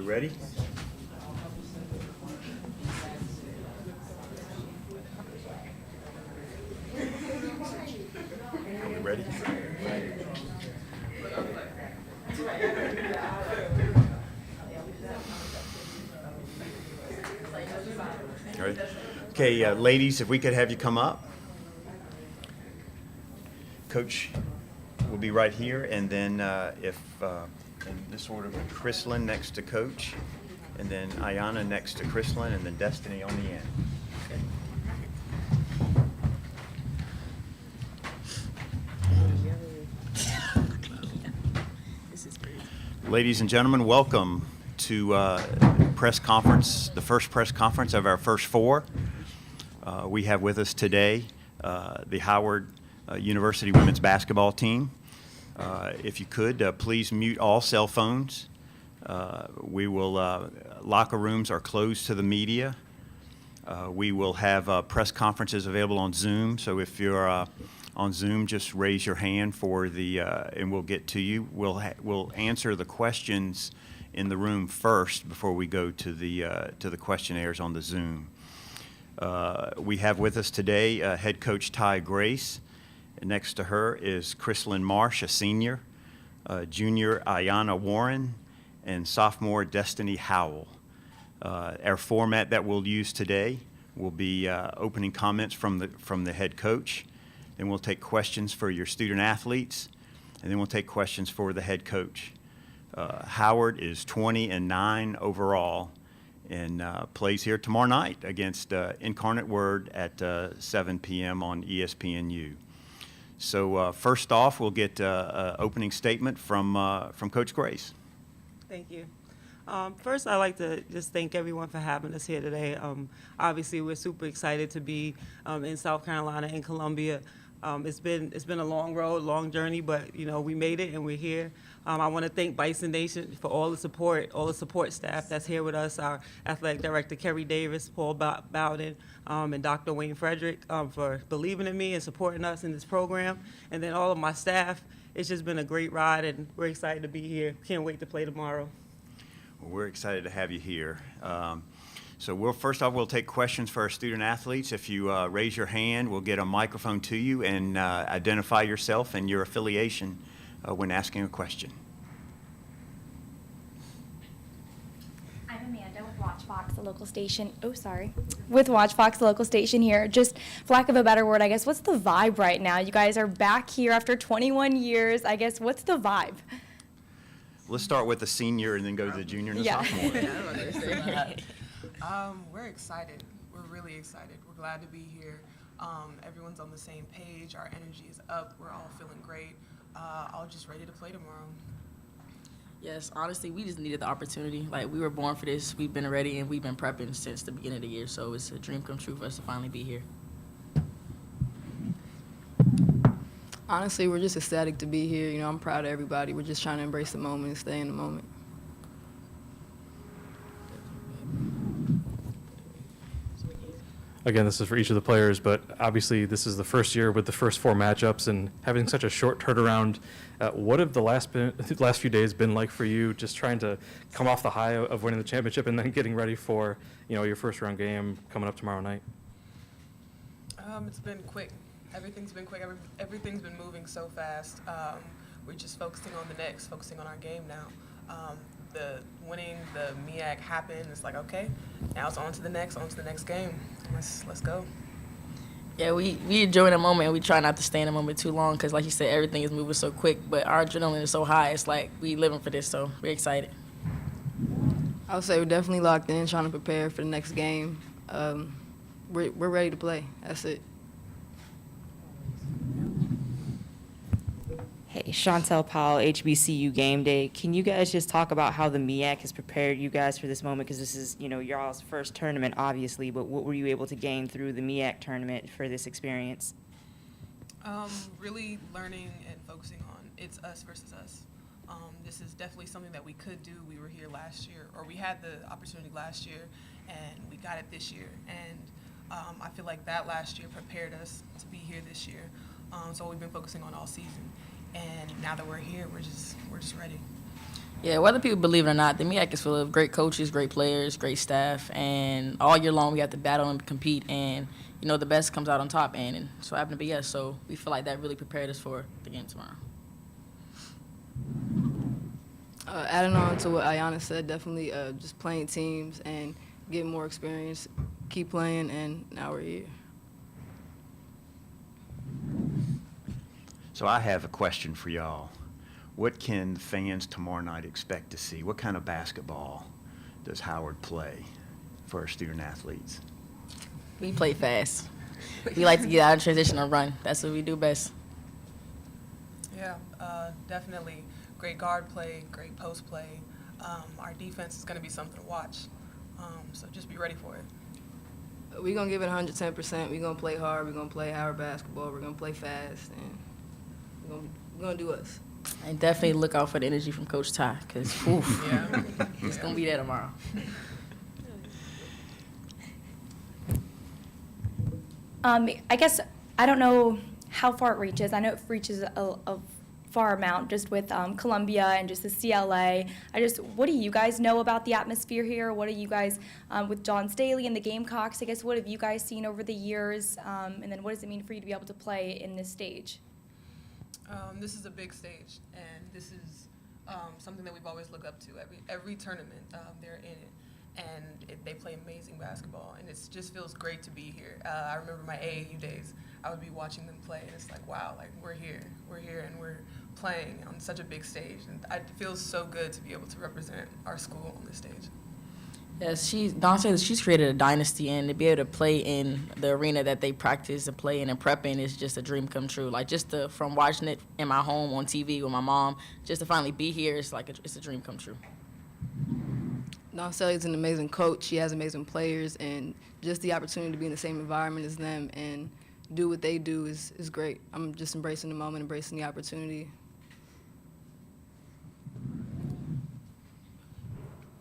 ready? Are we ready? All right. Okay, ladies, if we could have you come up. Coach will be right here, and then in this order, Chrislyn next to Coach, and then Ayana next to Chrislyn, and then Destiny on the end. Ladies and gentlemen, welcome to press conference, the first press conference of our first four. We have with us today the Howard University women's basketball team. If you could, please mute all cell phones. Locker rooms are closed to the media. We will have press conferences available on Zoom, so if you're on Zoom, just raise your hand and we'll get to you. We'll answer the questions in the room first before we go to the questionnaires on the Zoom. We have with us today head coach Ty Grace. Next to her is Chrislyn Marsh, a senior, junior Ayana Warren, and sophomore Destiny Howell. Our format that we'll use today will be opening comments from the head coach. Then we'll take questions for your student athletes, and then we'll take questions for the head coach. Howard is 20-9 overall and plays here tomorrow night against Incarnate Word at 7 p.m. on ESPNU. So first off, we'll get an opening statement from Coach Grace. Thank you. First, I'd like to just thank everyone for having us here today. Obviously, we're super excited to be in South Carolina and Columbia. It's been a long road, long journey, but we made it and we're here. I want to thank Bison Nation for all the support staff that's here with us. Our athletic director Kerry Davis, Paul Bowden, and Dr. Wayne Frederick for believing in me and supporting us in this program, and then all of my staff. It's just been a great ride, and we're excited to be here. Can't wait to play tomorrow. Well, we're excited to have you here. So first off, we'll take questions for our student athletes. If you raise your hand, we'll get a microphone to you and identify yourself and your affiliation when asking a question. I'm Amanda with WatchFox, the local station. With WatchFox, the local station here. Just for lack of a better word, I guess, what's the vibe right now? You guys are back here after 21 years. I guess, what's the vibe? Let's start with the senior and then go to the junior and the sophomore. We're excited. We're really excited. We're glad to be here. Everyone's on the same page. Our energy is up. We're all feeling great. All just ready to play tomorrow. Yes, honestly, we just needed the opportunity. Like, we were born for this. We've been ready, and we've been prepping since the beginning of the year. So it's a dream come true for us to finally be here. Honestly, we're just ecstatic to be here. I'm proud of everybody. We're just trying to embrace the moment and stay in the moment. Again, this is for each of the players, but obviously this is the first year with the first four matchups and having such a short turnaround. What have the last few days been like for you, just trying to come off the high of winning the championship and then getting ready for your first round game coming up tomorrow night? It's been quick. Everything's been quick. Everything's been moving so fast. We're just focusing on the next, focusing on our game now. The winning the MEAC happened. It's like, okay, now it's on to the next game. Let's go. Yeah, we enjoy the moment. We try not to stay in the moment too long because, like you said, everything is moving so quick. But our adrenaline is so high. It's like we living for this, so we're excited. I would say we're definitely locked in, trying to prepare for the next game. We're ready to play. That's it. Hey, Chantel Powell, HBCU Game Day. Can you guys just talk about how the MEAC has prepared you guys for this moment? Because this is, y'all's first tournament, obviously, but what were you able to gain through the MEAC tournament for this experience? Really learning and focusing on it's us versus us. This is definitely something that we could do. We were here last year, or we had the opportunity last year, and we got it this year. And I feel like that last year prepared us to be here this year. So we've been focusing on all season. And now that we're here, we're just ready. Yeah, whether people believe it or not, the MEAC is full of great coaches, great players, great staff, and all year long we have to battle and compete, and the best comes out on top, and so happened to be us. So we feel like that really prepared us for the game tomorrow. Adding on to what Ayana said, definitely just playing teams and getting more experience, keep playing, and now we're here. So I have a question for y'all. What can the fans tomorrow night expect to see? What kind of basketball does Howard play for our student athletes? We play fast. We like to get out of transition and run. That's what we do best. Yeah, definitely great guard play, great post play. Our defense is going to be something to watch, so just be ready for it. We're going to give it 110%. We're going to play hard. We're going to play Howard basketball. We're going to play fast, and we're going to do us. And definitely look out for the energy from Coach Ty, because Yeah. it's going to be there tomorrow. I guess I don't know how far it reaches. I know it reaches a far amount just with Columbia and just the CLA. What do you guys know about the atmosphere here? What are you guys, with John Staley and the Gamecocks, I guess, what have you guys seen over the years? And then what does it mean for you to be able to play in this stage? This is a big stage, and this is something that we've always looked up to. Every tournament, they're in it, and they play amazing basketball, and it just feels great to be here. I remember my AAU days. I would be watching them play, and it's like, wow, like we're here, and we're playing on such a big stage, and it feels so good to be able to represent our school on this stage. Yes, she's created a dynasty, and to be able to play in the arena that they practice and play in and prep in is just a dream come true. Like from watching it in my home on TV with my mom, just to finally be here, it's like it's a dream come true. Don Staley's an amazing coach. He has amazing players, and just the opportunity to be in the same environment as them and do what they do is great. I'm just embracing the moment, embracing the opportunity.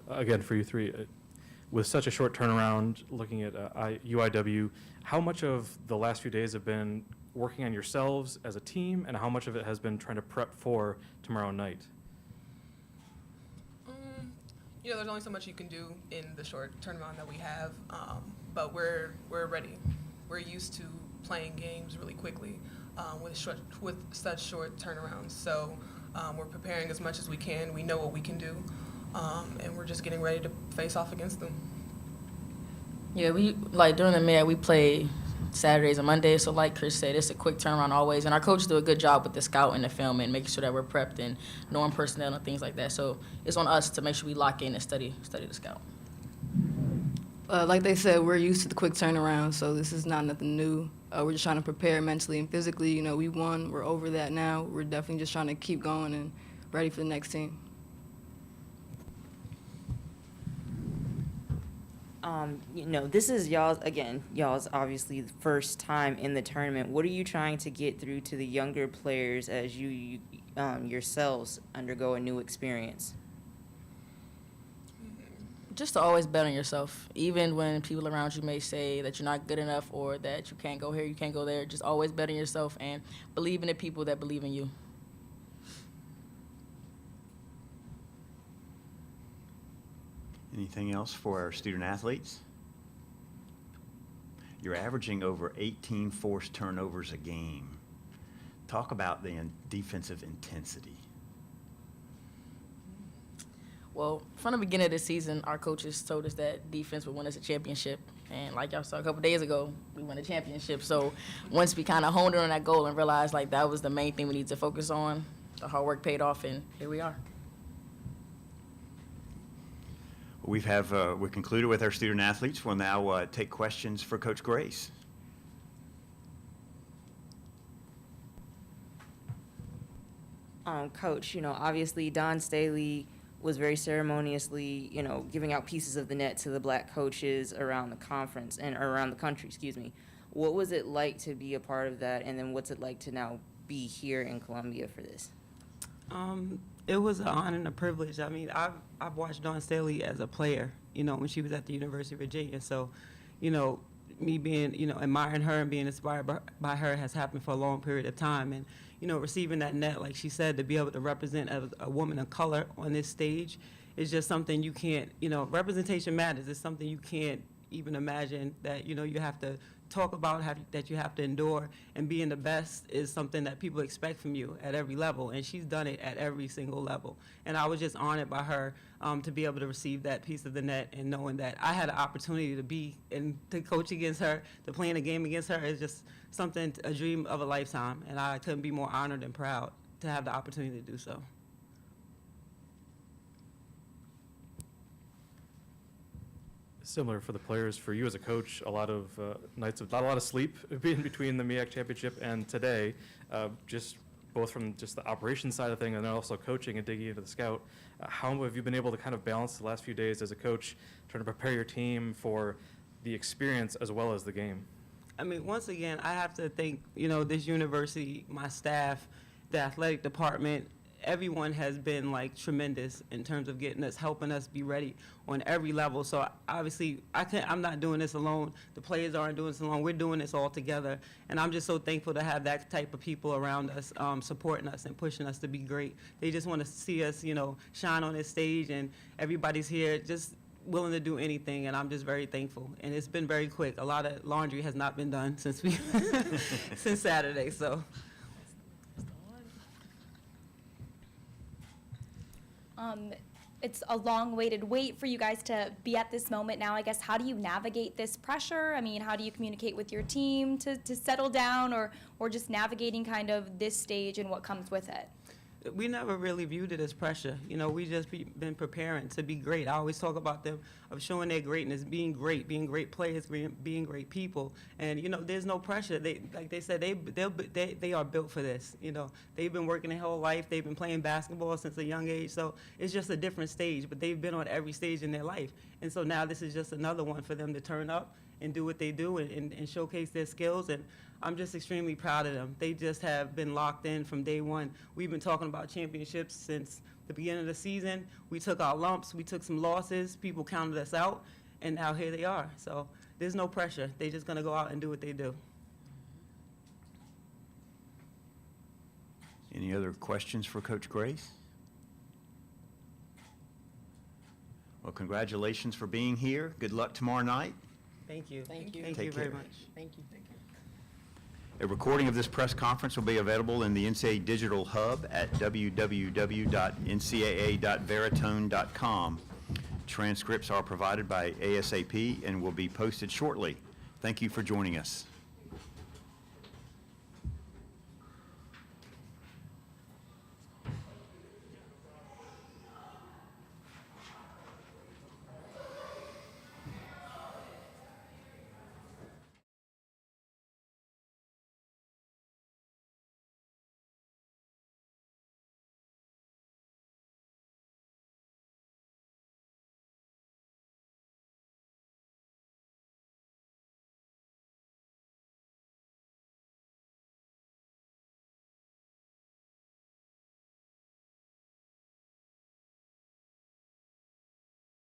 Again, for you three, with such a short turnaround, looking at UIW, how much of the last few days have been working on yourselves as a team, and how much of it has been trying to prep for tomorrow night? There's only so much you can do in the short turnaround that we have, but we're ready. We're used to playing games really quickly with such short turnarounds. So we're preparing as much as we can. We know what we can do, and we're just getting ready to face off against them. Yeah, we during the MEAC we play Saturdays and Mondays. So like Chris said, it's a quick turnaround always, and our coaches do a good job with the scout and the film and making sure that we're prepped and knowing personnel and things like that. So it's on us to make sure we lock in and study the scout. Like they said, we're used to the quick turnaround, so this is not nothing new. We're just trying to prepare mentally and physically. We won. We're over that now. We're definitely just trying to keep going and ready for the next team. This is y'all's obviously the first time in the tournament. What are you trying to get through to the younger players as you yourselves undergo a new experience? Just to always bet on yourself, even when people around you may say that you're not good enough or that you can't go here, you can't go there. Just always bet on yourself and believe in the people that believe in you. Anything else for our student athletes? You're averaging over 18 forced turnovers a game. Talk about the defensive intensity. Well, from the beginning of the season, our coaches told us that defense would win us a championship. And like y'all saw a couple days ago, we won a championship. So once we kind of honed in on that goal and realized that was the main thing we need to focus on, the hard work paid off, and here we are. We concluded with our student athletes. We'll now take questions for Coach Grace. Coach, obviously Don Staley was very ceremoniously, giving out pieces of the net to the black coaches around the conference and around the country, excuse me. What was it like to be a part of that, and then what's it like to now be here in Columbia for this? It was an honor and a privilege. I mean, I've watched Dawn Staley as a player, when she was at the University of Virginia. So, me being, admiring her and being inspired by her has happened for a long period of time. And, receiving that net, like she said, to be able to represent a woman of color on this stage is just something you can't, representation matters. It's something you can't even imagine that, you have to talk about, that you have to endure. And being the best is something that people expect from you at every level. And she's done it at every single level. And I was just honored by her to be able to receive that piece of the net, and knowing that I had an opportunity to be and to coach against her, to play in a game against her is just something, a dream of a lifetime. And I couldn't be more honored and proud to have the opportunity to do so. Similar for the players, for you as a coach, a lot of nights of not a lot of sleep in between the MEAC championship and today, just both from just the operations side of things and then also coaching and digging into the scout. How have you been able to kind of balance the last few days as a coach, trying to prepare your team for the experience as well as the game? I mean, once again, I have to thank, this university, my staff, the athletic department. Everyone has been tremendous in terms of helping us be ready on every level. So obviously, I'm not doing this alone. The players aren't doing this alone. We're doing this all together. And I'm just so thankful to have that type of people around us, supporting us and pushing us to be great. They just want to see us, shine on this stage, and everybody's here just willing to do anything, and I'm just very thankful. And it's been very quick. A lot of laundry has not been done since since Saturday. So. It's a long-awaited wait for you guys to be at this moment now. I guess, how do you navigate this pressure? I mean, how do you communicate with your team to settle down, or just navigating kind of this stage and what comes with it? We never really viewed it as pressure. We just been preparing to be great. I always talk about them, of showing their greatness, being great players, being great people. And, there's no pressure. Like they said, they are built for this. They've been working their whole life. They've been playing basketball since a young age. So it's just a different stage, but they've been on every stage in their life. And so now this is just another one for them to turn up and do what they do and showcase their skills. And I'm just extremely proud of them. They just have been locked in from day one. We've been talking about championships since the beginning of the season. We took our lumps, we took some losses, people counted us out, and now here they are. So there's no pressure. They're just gonna go out and do what they do. Any other questions for Coach Grace? Well, congratulations for being here. Good luck tomorrow night. Thank you. Thank you. Thank Take you very care. much. Thank you. Thank you. A recording of this press conference will be available in the NCAA Digital Hub at www.ncaa.veritone.com. Transcripts are provided by ASAP and will be posted shortly. Thank you for joining us.